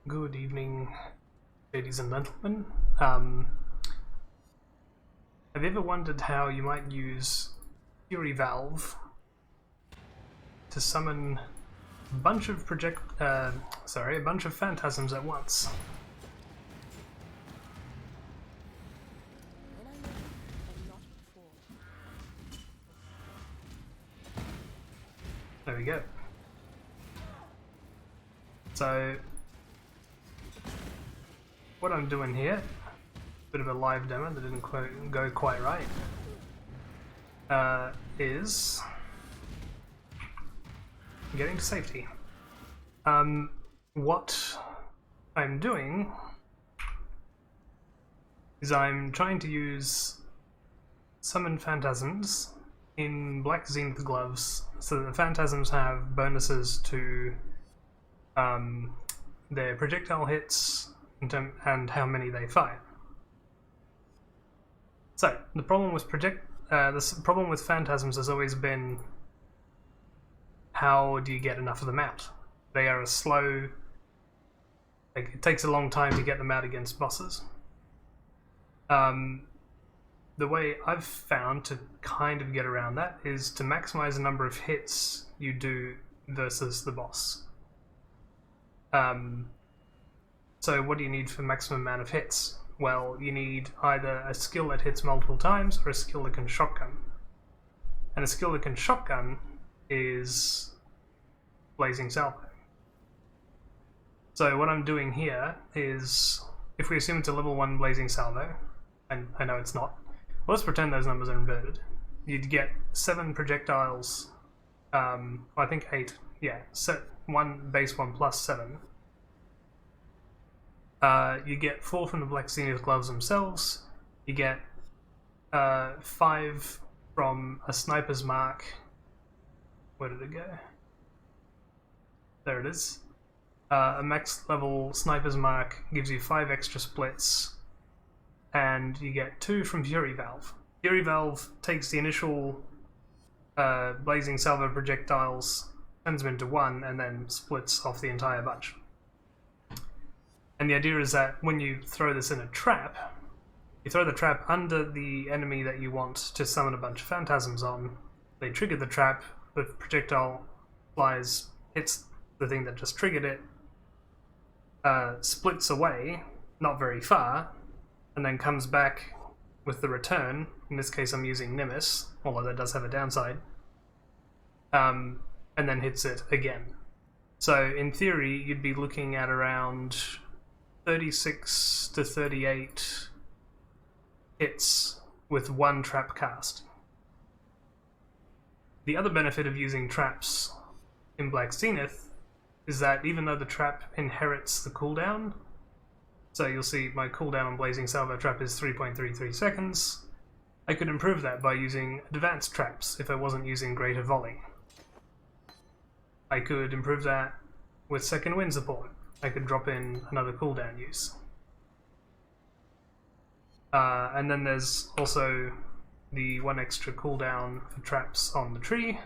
Good evening, ladies and gentlemen. Have you ever wondered how you might use Fury Valve to summon a bunch of a bunch of phantasms at once? There we go. So, what I'm doing here, bit of a live demo that didn't go quite right, is getting to safety. What I'm doing is I'm trying to use summon phantasms in Black Zenith gloves, so that the phantasms have bonuses to their projectile hits and how many they fire. So the problem with phantasms has always been, how do you get enough of them out? They are a slow. It takes a long time to get them out against bosses. The way I've found to kind of get around that is to maximize the number of hits you do versus the boss. So what do you need for maximum amount of hits? Well, you need either a skill that hits multiple times or a skill that can shotgun. And a skill that can shotgun is Blazing Salvo. So what I'm doing here is, if we assume it's a level 1 Blazing Salvo, and I know it's not, well, let's pretend those numbers are inverted. You'd get 7 projectiles, I think 8, yeah, base 1 plus 7. You get 4 from the Black Zenith gloves themselves, you get 5 from a sniper's mark. Where did it go? There it is. A max level sniper's mark gives you 5 extra splits, and you get 2 from Fury Valve. Fury Valve takes the initial Blazing Salvo projectiles, turns them into 1, and then splits off the entire bunch. And the idea is that when you throw this in a trap, you throw the trap under the enemy that you want to summon a bunch of phantasms on. They trigger the trap, the projectile flies, hits the thing that just triggered it, splits away, not very far, and then comes back with the return. In this case I'm using Nimbus, although that does have a downside, and then hits it again. So in theory you'd be looking at around 36 to 38 hits with 1 trap cast. The other benefit of using traps in Black Zenith is that even though the trap inherits the cooldown, so you'll see my cooldown on Blazing Salvo trap is 3.33 seconds, I could improve that by using advanced traps if I wasn't using Greater Volley. I could improve that with Second Wind support. I could drop in another cooldown use. And then there's also the 1 extra cooldown for traps on the tree.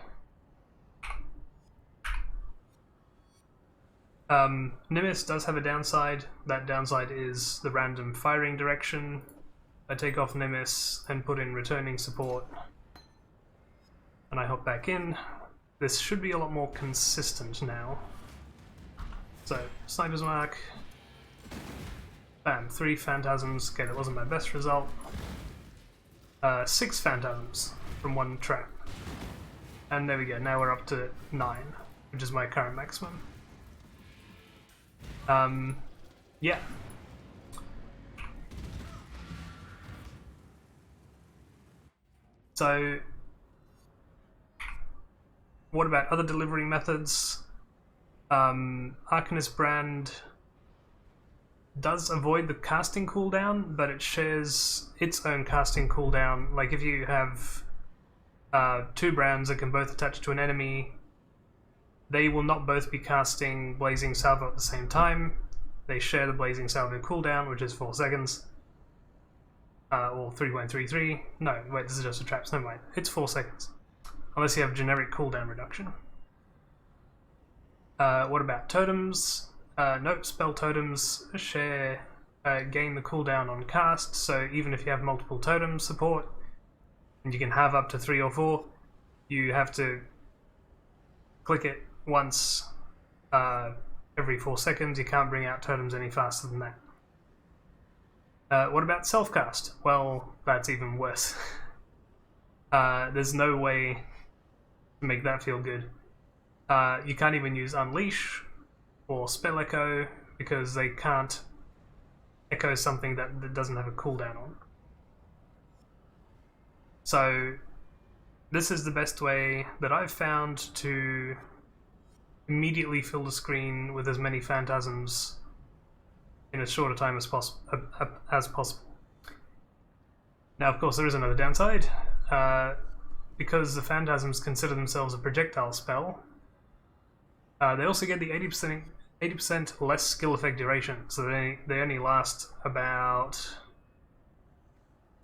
Nimbus does have a downside. That downside is the random firing direction. I take off Nimbus and put in returning support, and I hop back in. This should be a lot more consistent now. So, sniper's mark, bam, 3 phantasms. Okay, that wasn't my best result. 6 phantasms from 1 trap. And there we go, now we're up to 9, which is my current maximum. Yeah. So, what about other delivery methods? Arcanist Brand does avoid the casting cooldown, but it shares its own casting cooldown. Like if you have 2 brands that can both attach to an enemy, they will not both be casting Blazing Salvo at the same time. They share the Blazing Salvo cooldown, which is 4 seconds. Or 3.33. No, wait, this is just a trap, never mind. It's 4 seconds. Unless you have generic cooldown reduction. What about totems? Note spell totems gain the cooldown on cast, so even if you have multiple totem support, and you can have up to 3 or 4, you have to click it once every 4 seconds. You can't bring out totems any faster than that. What about self-cast? Well, that's even worse. There's no way to make that feel good. You can't even use Unleash or Spell Echo because they can't echo something that doesn't have a cooldown on. So this is the best way that I've found to immediately fill the screen with as many phantasms in as short a time as possible. Now, of course, there is another downside. Because the phantasms consider themselves a projectile spell, they also get the 80% less skill effect duration, so they only last about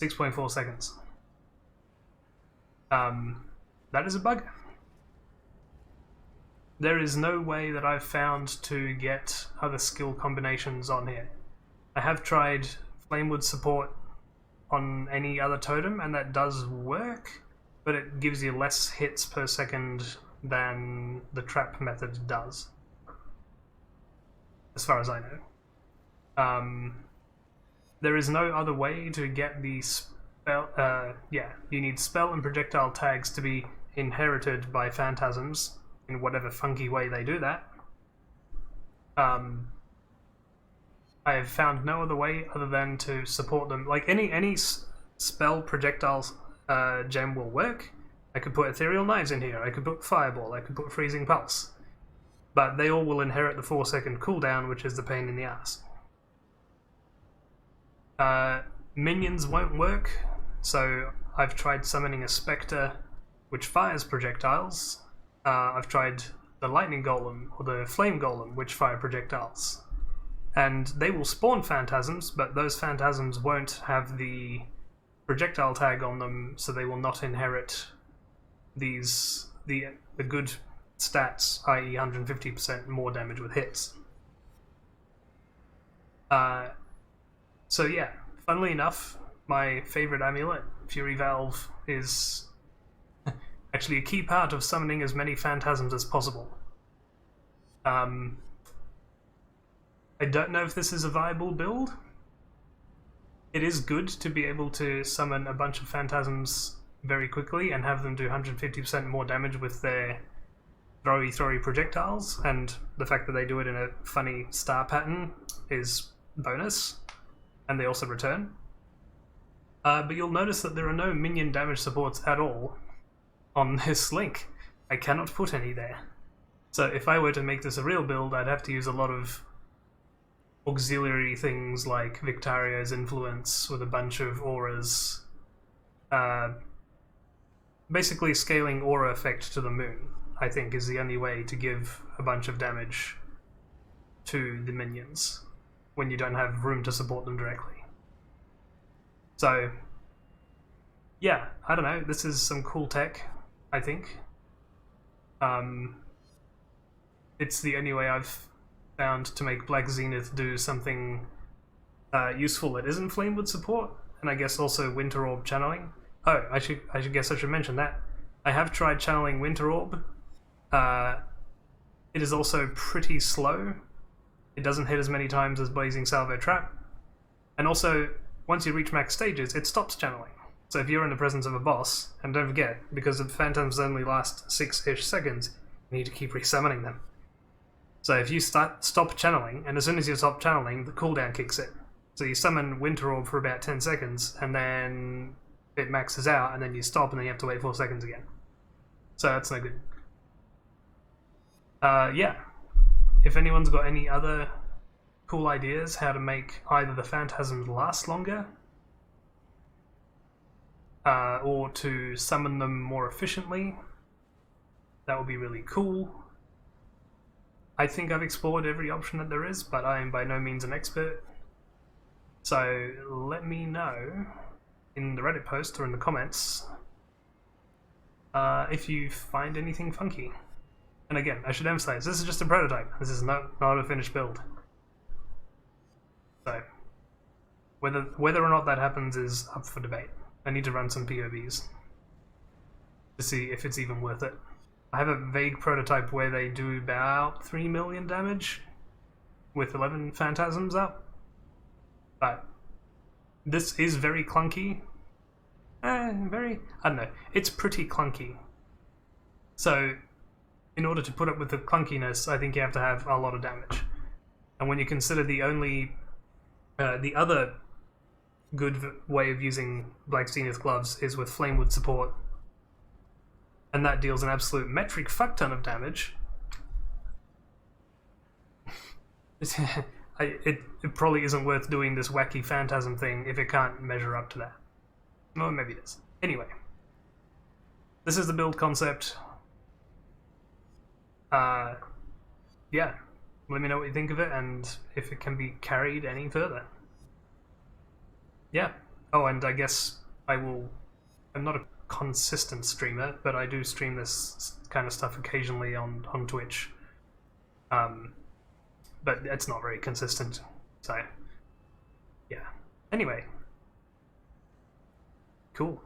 6.4 seconds. That is a bug. There is no way that I've found to get other skill combinations on here. I have tried Flamewood support on any other totem, and that does work, but it gives you less hits per second than the trap method does, as far as I know. There is no other way to get the spell. You need spell and projectile tags to be inherited by phantasms in whatever funky way they do that. I have found no other way other than to support them. Like any spell projectiles gem will work. I could put Ethereal Knives in here, I could put Fireball, I could put Freezing Pulse. But they all will inherit the 4-second cooldown, which is the pain in the ass. Minions won't work, so I've tried summoning a Spectre which fires projectiles. I've tried the Lightning Golem or the Flame Golem which fire projectiles. And they will spawn phantasms, but those phantasms won't have the projectile tag on them, so they will not inherit the good stats, i.e. 150% more damage with hits. So yeah, funnily enough, my favourite amulet, Fury Valve, is actually a key part of summoning as many phantasms as possible. I don't know if this is a viable build. It is good to be able to summon a bunch of phantasms very quickly and have them do 150% more damage with their throwy projectiles, and the fact that they do it in a funny star pattern is bonus, and they also return. But you'll notice that there are no minion damage supports at all on this link. I cannot put any there. So if I were to make this a real build, I'd have to use a lot of auxiliary things like Victario's Influence with a bunch of auras. Basically scaling aura effect to the moon, I think, is the only way to give a bunch of damage to the minions when you don't have room to support them directly. So yeah, I don't know, this is some cool tech, I think. It's the only way I've found to make Black Zenith do something useful that isn't Flamewood support, and I guess also Winter Orb channeling. Oh, I should mention that. I have tried channeling Winter Orb. It is also pretty slow. It doesn't hit as many times as Blazing Salvo Trap. And also, once you reach max stages, it stops channeling. So if you're in the presence of a boss, and don't forget, because the phantoms only last 6-ish seconds, you need to keep resummoning them. So if you stop channeling, and as soon as you stop channeling, the cooldown kicks in. So you summon Winter Orb for about 10 seconds, and then it maxes out, and then you stop, and then you have to wait 4 seconds again. So that's no good. Yeah. If anyone's got any other cool ideas how to make either the phantasms last longer, or to summon them more efficiently, that would be really cool. I think I've explored every option that there is, but I am by no means an expert. So let me know in the Reddit post or in the comments if you find anything funky. And again, I should emphasize, this is just a prototype. This is not a finished build. So, whether or not that happens is up for debate. I need to run some POVs to see if it's even worth it. I have a vague prototype where they do about 3 million damage with 11 phantasms up. But this is very clunky. I don't know. It's pretty clunky. So, in order to put up with the clunkiness, I think you have to have a lot of damage. And when you consider the other good way of using Black Zenith gloves is with Flamewood support, and that deals an absolute metric fuckton of damage. It probably isn't worth doing this wacky phantasm thing if it can't measure up to that. Well, maybe it is. Anyway, this is the build concept. Yeah, let me know what you think of it and if it can be carried any further. Yeah. Oh, and I guess I'm not a consistent streamer, but I do stream this kind of stuff occasionally on Twitch. But it's not very consistent, so yeah. Anyway, cool.